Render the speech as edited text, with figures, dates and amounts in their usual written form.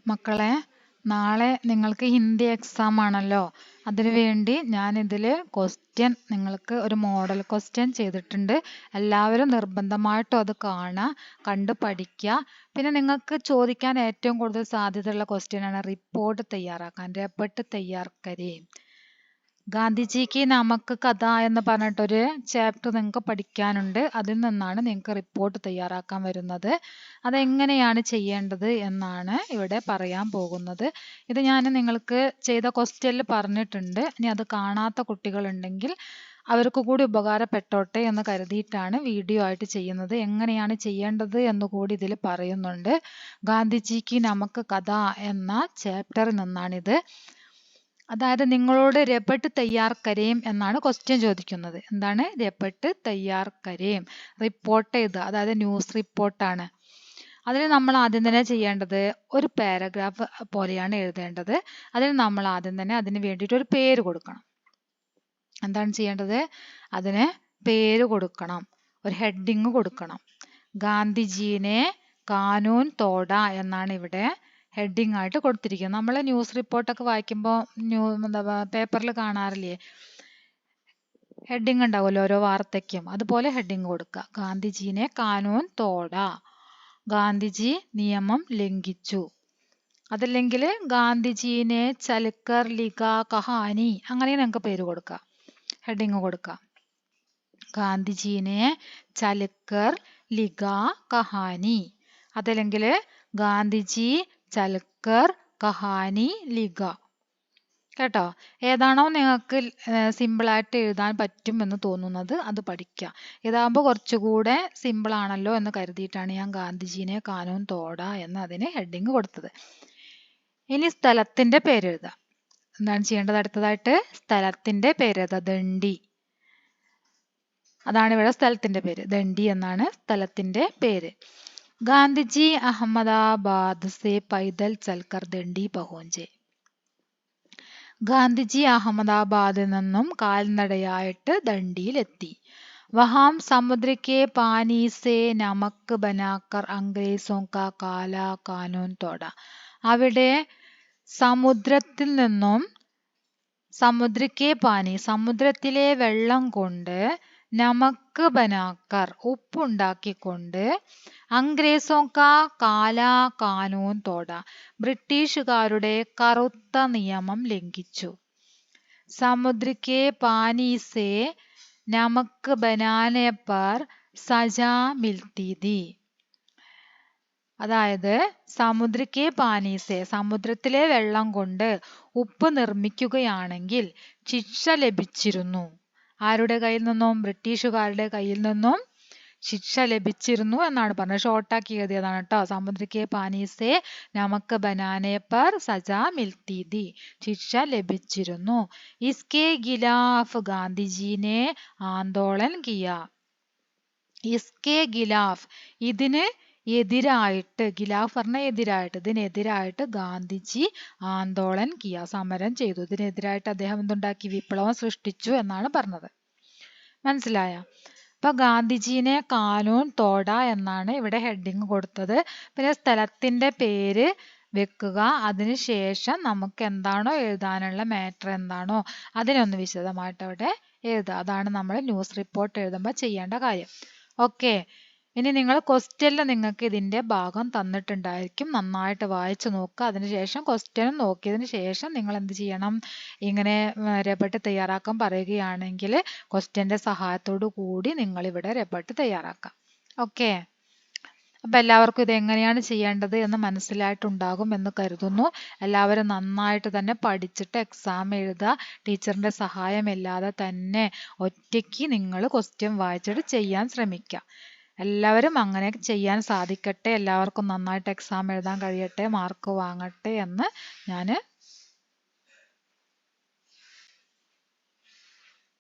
മക്കളെ, നാളെ നിങ്ങൾക്ക് ഹിന്ദി എക്സാം ആണല്ലോ. അതിനു വേണ്ടി ഞാൻ ഇതിൽ നിങ്ങൾക്ക് ഒരു മോഡൽ ക്വസ്റ്റ്യൻ ചെയ്തിട്ടുണ്ട്. എല്ലാവരും നിർബന്ധമായിട്ടും അത് കാണുക, കണ്ട് പഠിക്കുക. പിന്നെ നിങ്ങൾക്ക് ചോദിക്കാൻ ഏറ്റവും കൂടുതൽ സാധ്യതയുള്ള ക്വസ്റ്റ്യൻ ആണ് റിപ്പോർട്ട് തയ്യാറാക്കാൻ. റിപ്പോർട്ട് തയ്യാർ കരേ. ഗാന്ധിജിക്ക് നമുക്ക് കഥ എന്ന് പറഞ്ഞിട്ടൊരു ചാപ്റ്റർ നിങ്ങൾക്ക് പഠിക്കാനുണ്ട്. അതിൽ നിന്നാണ് നിങ്ങൾക്ക് റിപ്പോർട്ട് തയ്യാറാക്കാൻ വരുന്നത്. അതെങ്ങനെയാണ് ചെയ്യേണ്ടത് എന്നാണ് ഇവിടെ പറയാൻ പോകുന്നത്. ഇത് ഞാൻ നിങ്ങൾക്ക് ചെയ്ത ക്വസ്റ്റ്യനിൽ പറഞ്ഞിട്ടുണ്ട്. ഇനി അത് കാണാത്ത കുട്ടികളുണ്ടെങ്കിൽ അവർക്ക് കൂടി ഉപകാരപ്പെട്ടോട്ടെ എന്ന് കരുതിയിട്ടാണ് വീഡിയോ ആയിട്ട് ചെയ്യുന്നത്. എങ്ങനെയാണ് ചെയ്യേണ്ടത് എന്ന് കൂടി ഇതിൽ പറയുന്നുണ്ട്. ഗാന്ധിജിക്ക് നമുക്ക് കഥ എന്ന ചാപ്റ്ററിൽ നിന്നാണിത്. അതായത് നിങ്ങളോട് രപട്ട് തയ്യാർ കരേം എന്നാണ് ക്വസ്റ്റ്യൻ ചോദിക്കുന്നത്. എന്താണ് രപട്ട് തയ്യാർ കരേം? റിപ്പോർട്ട് എഴുതുക, അതായത് ന്യൂസ് റിപ്പോർട്ടാണ്. അതിന് നമ്മൾ ആദ്യം തന്നെ ചെയ്യേണ്ടത് ഒരു പാരഗ്രാഫ് പോലെയാണ് എഴുതേണ്ടത്. അതിന് നമ്മൾ ആദ്യം തന്നെ അതിന് വേണ്ടിയിട്ട് ഒരു പേര് കൊടുക്കണം. എന്താണ് ചെയ്യേണ്ടത്? അതിന് പേര് കൊടുക്കണം, ഒരു ഹെഡിങ് കൊടുക്കണം. ഗാന്ധിജീനെ കാനൂൻ തോട എന്നാണ് ഇവിടെ ഹെഡിങ് ആയിട്ട് കൊടുത്തിരിക്കുന്നത്. നമ്മൾ ന്യൂസ് റിപ്പോർട്ടൊക്കെ വായിക്കുമ്പോൾ പേപ്പറിൽ കാണാറില്ലേ, ഹെഡിങ് ഉണ്ടാവുമല്ലോ ഓരോ വാർത്തയ്ക്കും. അതുപോലെ ഹെഡിങ് കൊടുക്കുക. ഗാന്ധിജീനെ കാനൂൻ തോട, ഗാന്ധിജി നിയമം ലംഘിച്ചു. അതല്ലെങ്കിൽ ഗാന്ധിജീനെ ചൽക്കർ ലിഖ കഹാനി, അങ്ങനെ നിങ്ങൾക്ക് പേര് കൊടുക്കുക, ഹെഡിങ് കൊടുക്കുക. ഗാന്ധിജീനെ ചൽക്കർ ലിഖ കഹാനി, അതല്ലെങ്കിൽ ഗാന്ധിജി ചൽക്കർ കഹാനി ലിഖ. കേട്ടോ? ഏതാണോ നിങ്ങൾക്ക് സിമ്പിളായിട്ട് എഴുതാൻ പറ്റും എന്ന് തോന്നുന്നത് അത് പഠിക്കുക. ഇതാകുമ്പോൾ കുറച്ചുകൂടെ സിമ്പിൾ ആണല്ലോ എന്ന് കരുതിയിട്ടാണ് ഞാൻ ഗാന്ധിജീനെ കാനൂൻ തോട എന്ന് അതിന് ഹെഡിങ് കൊടുത്തത്. ഇനി സ്ഥലത്തിന്റെ പേര് എഴുതുക. എന്താണ് ചെയ്യേണ്ടത്? അടുത്തതായിട്ട് സ്ഥലത്തിന്റെ പേര് എഴുതുക. ദണ്ഡി, അതാണ് ഇവിടെ സ്ഥലത്തിന്റെ പേര്. ദണ്ഡി എന്നാണ് സ്ഥലത്തിന്റെ പേര്. ഗാന്ധിജി അഹമ്മദാബാദ് സെ പൈദൽ ചൽക്കർ ദണ്ഡി പഹുഞ്ചെ. ഗാന്ധിജി അഹമ്മദാബാദിൽ നിന്നും കാൽനടയായിട്ട് ദണ്ഡിയിലെത്തി. വഹാം സമുദ്ര കെ പാനി സെ നമക് ബനാക്കർ അംഗ്രേസോ കാ കാല കാനൂൻ തോട. അവിടെ സമുദ്രത്തിൽ നിന്നും, സമുദ്ര കെ പാനി സമുദ്രത്തിലെ വെള്ളം കൊണ്ട്, നമക്ക് ബനാക്കർ ഉപ്പുണ്ടാക്കിക്കൊണ്ട്, അംഗ്രേസോ കാ കാല കാനൂൻ തോട ബ്രിട്ടീഷുകാരുടെ കറുത്ത നിയമം ലംഘിച്ചു. സമുദ്ര കെ പാനി സെ നമക്ക് ബനാനെ പർ സജാ മിൽത്തി തി. അതായത് സമുദ്ര കെ പാനി സെ സമുദ്രത്തിലെ വെള്ളം കൊണ്ട് ഉപ്പ് നിർമ്മിക്കുകയാണെങ്കിൽ ശിക്ഷ ലഭിച്ചിരുന്നു. ആരുടെ കയ്യിൽ നിന്നും? ബ്രിട്ടീഷുകാരുടെ കയ്യിൽ നിന്നും ശിക്ഷ ലഭിച്ചിരുന്നു എന്നാണ് പറഞ്ഞത്. ഷോർട്ടാക്കി എഴുതിയതാണ് കേട്ടോ. സമുദ്ര കെ പാനി സെ നമക് ബനാനെ പർ സജാ മിൽത്തി തി, ശിക്ഷ ലഭിച്ചിരുന്നു. ഇസ്കെ ഖിലാഫ് ഗാന്ധിജീനെ ആന്തോളൻ കിയ. ഇസ്കെ ഖിലാഫ്, ഇതിന് എതിരായിട്ട്, ഖിലാഫ് പറഞ്ഞ എതിരായിട്ട്, ഇതിനെതിരായിട്ട് ഗാന്ധിജി ആന്തോളൻ കിയ, സമരം ചെയ്തു. ഇതിനെതിരായിട്ട് അദ്ദേഹം എന്തുണ്ടാക്കി? വിപ്ലവം സൃഷ്ടിച്ചു എന്നാണ് പറഞ്ഞത്. മനസ്സിലായ? അപ്പൊ ഗാന്ധിജീനെ കാനൂൻ തോട എന്നാണ് ഇവിടെ ഹെഡിങ് കൊടുത്തത്. പിന്നെ സ്ഥലത്തിന്റെ പേര് വെക്കുക. അതിനുശേഷം നമുക്ക് എന്താണോ എഴുതാനുള്ള മാറ്റർ എന്താണോ അതിനൊന്ന് വിശദമായിട്ട് അവിടെ എഴുതുക. അതാണ് നമ്മൾ ന്യൂസ് റിപ്പോർട്ട് എഴുതുമ്പോൾ ചെയ്യേണ്ട കാര്യം. ഓക്കെ. ഇനി നിങ്ങൾ ക്വസ്റ്റ്യനിൽ നിങ്ങൾക്ക് ഇതിന്റെ ഭാഗം തന്നിട്ടുണ്ടായിരിക്കും. നന്നായിട്ട് വായിച്ചു നോക്കുക. അതിനുശേഷം ക്വസ്റ്റ്യനും നോക്കിയതിന് ശേഷം നിങ്ങൾ എന്ത് ചെയ്യണം? ഇങ്ങനെ രപട്ട് തയ്യാറാക്കാൻ പറയുകയാണെങ്കിൽ ക്വസ്റ്റ്യന്റെ സഹായത്തോടു കൂടി നിങ്ങൾ ഇവിടെ രപട്ട് തയ്യാറാക്കാം. ഓക്കെ. അപ്പൊ എല്ലാവർക്കും ഇത് എങ്ങനെയാണ് ചെയ്യേണ്ടത് എന്ന് മനസ്സിലായിട്ടുണ്ടാകും എന്ന് കരുതുന്നു. എല്ലാവരും നന്നായിട്ട് തന്നെ പഠിച്ചിട്ട് എക്സാം എഴുതുക. ടീച്ചറിന്റെ സഹായമില്ലാതെ തന്നെ ഒറ്റയ്ക്ക് നിങ്ങൾ ക്വസ്റ്റ്യൻ വായിച്ചിട്ട് ചെയ്യാൻ ശ്രമിക്കുക. എല്ലാവരും അങ്ങനെ ചെയ്യാൻ സാധിക്കട്ടെ. എല്ലാവർക്കും നന്നായിട്ട് എക്സാം എഴുതാൻ കഴിയട്ടെ, മാർക്ക് വാങ്ങട്ടെ എന്ന് ഞാൻ